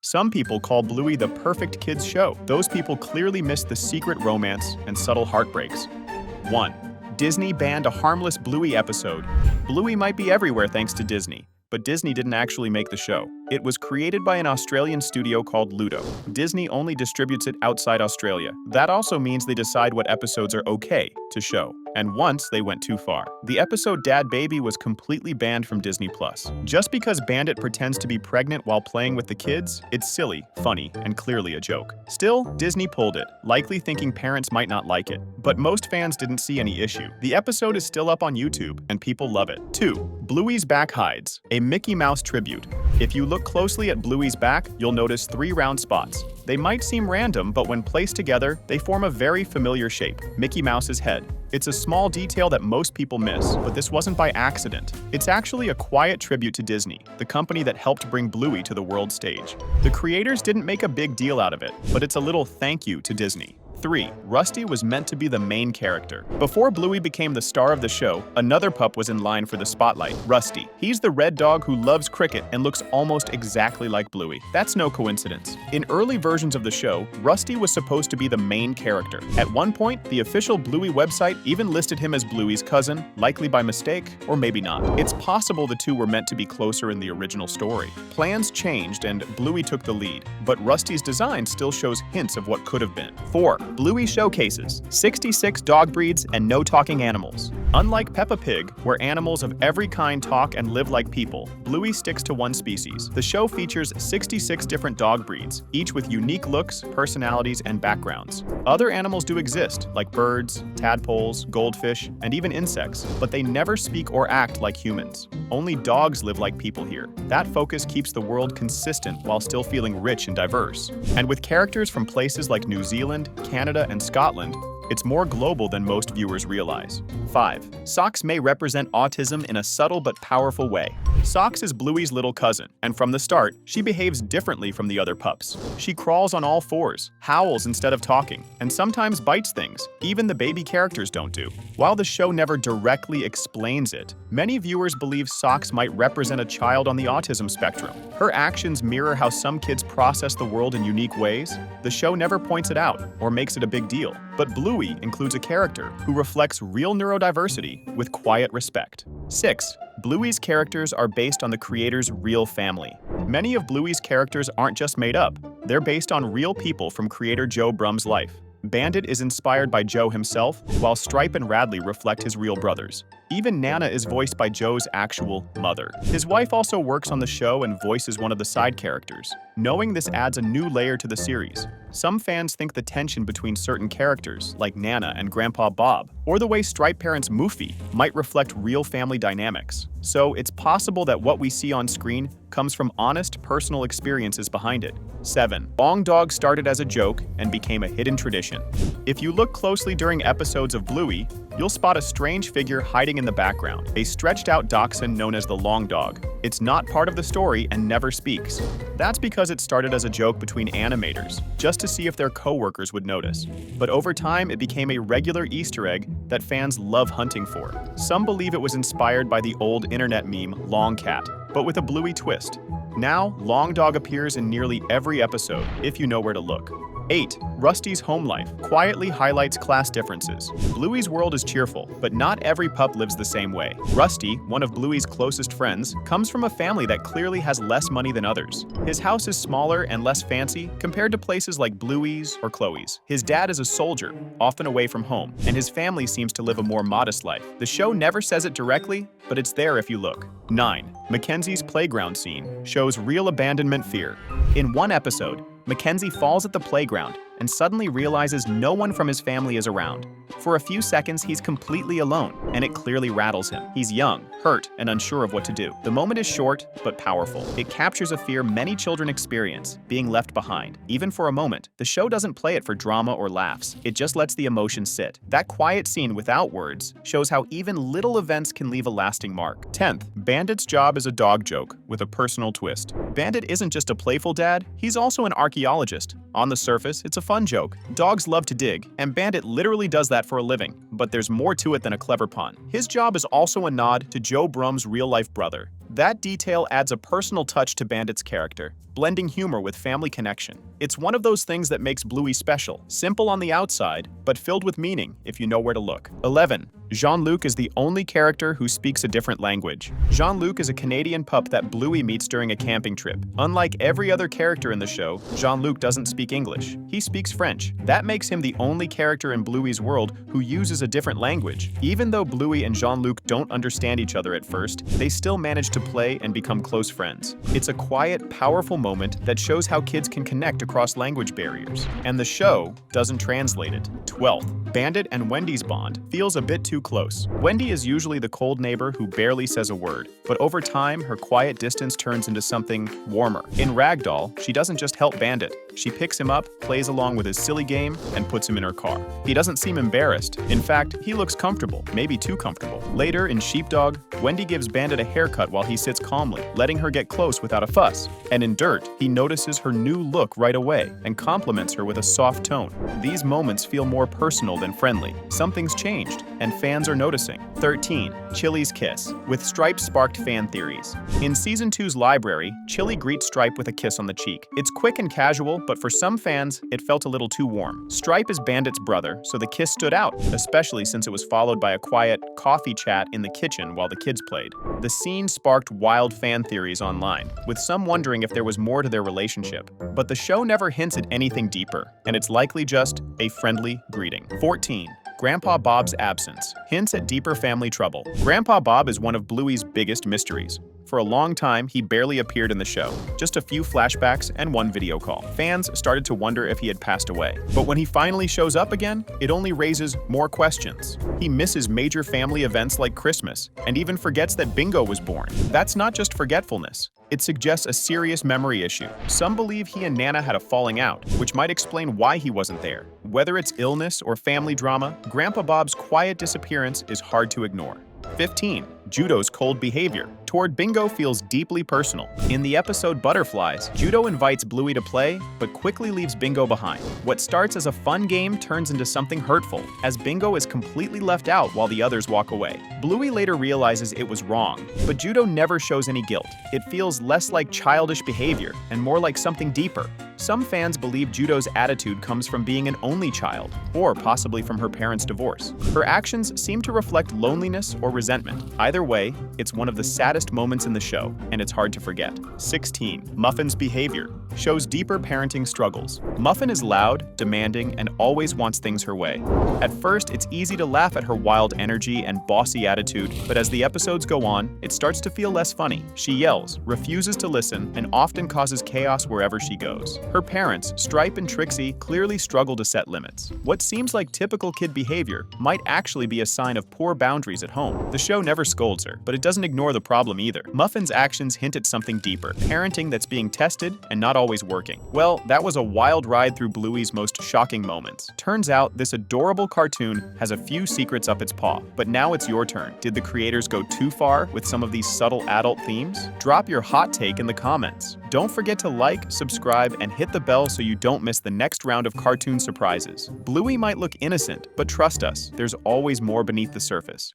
Some people call Bluey the perfect kids show. Those people clearly missed the secret romance and subtle heartbreaks. 1. Disney banned a harmless Bluey episode. Bluey might be everywhere thanks to Disney, but Disney didn't actually make the show. It was created by an Australian studio called Judo. Disney only distributes it outside Australia. That also means they decide what episodes are okay to show. And once they went too far. The episode Dad Baby was completely banned from Disney+. Just because Bandit pretends to be pregnant while playing with the kids, it's silly, funny, and clearly a joke. Still, Disney pulled it, likely thinking parents might not like it. But most fans didn't see any issue. The episode is still up on YouTube, and people love it. 2. Bluey's back hides, a Mickey Mouse tribute. If you look closely at Bluey's back, you'll notice 3 round spots. They might seem random, but when placed together, they form a very familiar shape, Mickey Mouse's head. It's a small detail that most people miss, but this wasn't by accident. It's actually a quiet tribute to Disney, the company that helped bring Bluey to the world stage. The creators didn't make a big deal out of it, but it's a little thank you to Disney. 3. Rusty was meant to be the main character. Before Bluey became the star of the show, another pup was in line for the spotlight, Rusty. He's the red dog who loves cricket and looks almost exactly like Bluey. That's no coincidence. In early versions of the show, Rusty was supposed to be the main character. At one point, the official Bluey website even listed him as Bluey's cousin, likely by mistake, or maybe not. It's possible the two were meant to be closer in the original story. Plans changed and Bluey took the lead, but Rusty's design still shows hints of what could have been. 4. Bluey showcases 66 dog breeds and no talking animals. Unlike Peppa Pig, where animals of every kind talk and live like people, Bluey sticks to one species. The show features 66 different dog breeds, each with unique looks, personalities, and backgrounds. Other animals do exist, like birds, tadpoles, goldfish, and even insects, but they never speak or act like humans. Only dogs live like people here. That focus keeps the world consistent while still feeling rich and diverse. And with characters from places like New Zealand, Canada, and Scotland, it's more global than most viewers realize. 5. Socks may represent autism in a subtle but powerful way. Socks is Bluey's little cousin, and from the start, she behaves differently from the other pups. She crawls on all fours, howls instead of talking, and sometimes bites things. Even the baby characters don't do. While the show never directly explains it, many viewers believe Socks might represent a child on the autism spectrum. Her actions mirror how some kids process the world in unique ways. The show never points it out or makes it a big deal, but Bluey includes a character who reflects real neurodiversity with quiet respect. 6. Bluey's characters are based on the creator's real family. Many of Bluey's characters aren't just made up. They're based on real people from creator Joe Brum's life. Bandit is inspired by Joe himself, while Stripe and Radley reflect his real brothers. Even Nana is voiced by Joe's actual mother. His wife also works on the show and voices one of the side characters. Knowing this adds a new layer to the series. Some fans think the tension between certain characters, like Nana and Grandpa Bob, or the way Stripe parents Muffy, might reflect real family dynamics. So it's possible that what we see on screen comes from honest, personal experiences behind it. 7. Long Dog started as a joke and became a hidden tradition. If you look closely during episodes of Bluey, you'll spot a strange figure hiding in the background, a stretched-out dachshund known as the Long Dog. It's not part of the story and never speaks. That's because it started as a joke between animators, just to see if their co-workers would notice. But over time, it became a regular Easter egg that fans love hunting for. Some believe it was inspired by the old internet meme Long Cat, but with a Bluey twist. Now, Long Dog appears in nearly every episode, if you know where to look. 8. Rusty's home life quietly highlights class differences. Bluey's world is cheerful, but not every pup lives the same way. Rusty, one of Bluey's closest friends, comes from a family that clearly has less money than others. His house is smaller and less fancy compared to places like Blueies or Chloe's. His dad is a soldier, often away from home, and his family seems to live a more modest life. The show never says it directly, but it's there if you look. 9. McKenzies Playground scene shows real abandonment fear. In one episode, Mackenzie falls at the playground and suddenly realizes no one from his family is around. For a few seconds, he's completely alone, and it clearly rattles him. He's young, hurt, and unsure of what to do. The moment is short, but powerful. It captures a fear many children experience, being left behind. Even for a moment, the show doesn't play it for drama or laughs. It just lets the emotion sit. That quiet scene without words shows how even little events can leave a lasting mark. 10th, Bandit's Job is a dog joke with a personal twist. Bandit isn't just a playful dad, he's also an archaeologist. On the surface, it's a fun joke. Dogs love to dig, and Bandit literally does that for a living. But there's more to it than a clever pun. His job is also a nod to Joe Brum's real-life brother. That detail adds a personal touch to Bandit's character, blending humor with family connection. It's one of those things that makes Bluey special, simple on the outside, but filled with meaning if you know where to look. 11. Jeanluke is the only character who speaks a different language. Jeanluke is a Canadian pup that Bluey meets during a camping trip. Unlike every other character in the show, Jeanluke doesn't speak English. He speaks French. That makes him the only character in Bluey's world who uses a different language. Even though Bluey and Jeanluke don't understand each other at first, they still manage to play and become close friends. It's a quiet, powerful moment that shows how kids can connect across language barriers. And the show doesn't translate it. 12. Bandit and Wendy's bond feels a bit too close. Wendy is usually the cold neighbor who barely says a word, but over time, her quiet distance turns into something warmer. In Ragdoll, she doesn't just help Bandit. She picks him up, plays along with his silly game, and puts him in her car. He doesn't seem embarrassed. In fact, he looks comfortable, maybe too comfortable. Later, in Sheepdog, Wendy gives Bandit a haircut while he sits calmly, letting her get close without a fuss. And in Dirt, he notices her new look right away and compliments her with a soft tone. These moments feel more personal than friendly. Something's changed, and fans are noticing. 13. Chile's kiss, with Stripe sparked fan theories. In Season 2's library, Chile greets Stripe with a kiss on the cheek. It's quick and casual, but for some fans, it felt a little too warm. Stripe is Bandit's brother, so the kiss stood out, especially since it was followed by a quiet coffee chat in the kitchen while the kids played. The scene sparked wild fan theories online, with some wondering if there was more to their relationship. But the show never hints at anything deeper, and it's likely just a friendly greeting. 14. Grandpa Bob's absence hints at deeper family trouble. Grandpa Bob is one of Bluey's biggest mysteries. For a long time, he barely appeared in the show, just a few flashbacks and one video call. Fans started to wonder if he had passed away. But when he finally shows up again, it only raises more questions. He misses major family events like Christmas, and even forgets that Bingo was born. That's not just forgetfulness. It suggests a serious memory issue. Some believe he and Nana had a falling out, which might explain why he wasn't there. Whether it's illness or family drama, Grandpa Bob's quiet disappearance is hard to ignore. 15. Judo's cold behavior toward Bingo feels deeply personal. In the episode Butterflies, Judo invites Bluey to play, but quickly leaves Bingo behind. What starts as a fun game turns into something hurtful, as Bingo is completely left out while the others walk away. Bluey later realizes it was wrong, but Judo never shows any guilt. It feels less like childish behavior and more like something deeper. Some fans believe Judo's attitude comes from being an only child, or possibly from her parents' divorce. Her actions seem to reflect loneliness or resentment. Either way, it's one of the saddest moments in the show, and it's hard to forget. 16. Muffin's behavior shows deeper parenting struggles. Muffin is loud, demanding, and always wants things her way. At first, it's easy to laugh at her wild energy and bossy attitude, but as the episodes go on, it starts to feel less funny. She yells, refuses to listen, and often causes chaos wherever she goes. Her parents, Stripe and Trixie, clearly struggle to set limits. What seems like typical kid behavior might actually be a sign of poor boundaries at home. The show never scolds her, but it doesn't ignore the problem either. Muffin's actions hint at something deeper, parenting that's being tested and not always working. Well, that was a wild ride through Bluey's most shocking moments. Turns out this adorable cartoon has a few secrets up its paw, but now it's your turn. Did the creators go too far with some of these subtle adult themes? Drop your hot take in the comments. Don't forget to like, subscribe, and hit the bell so you don't miss the next round of cartoon surprises. Bluey might look innocent, but trust us, there's always more beneath the surface.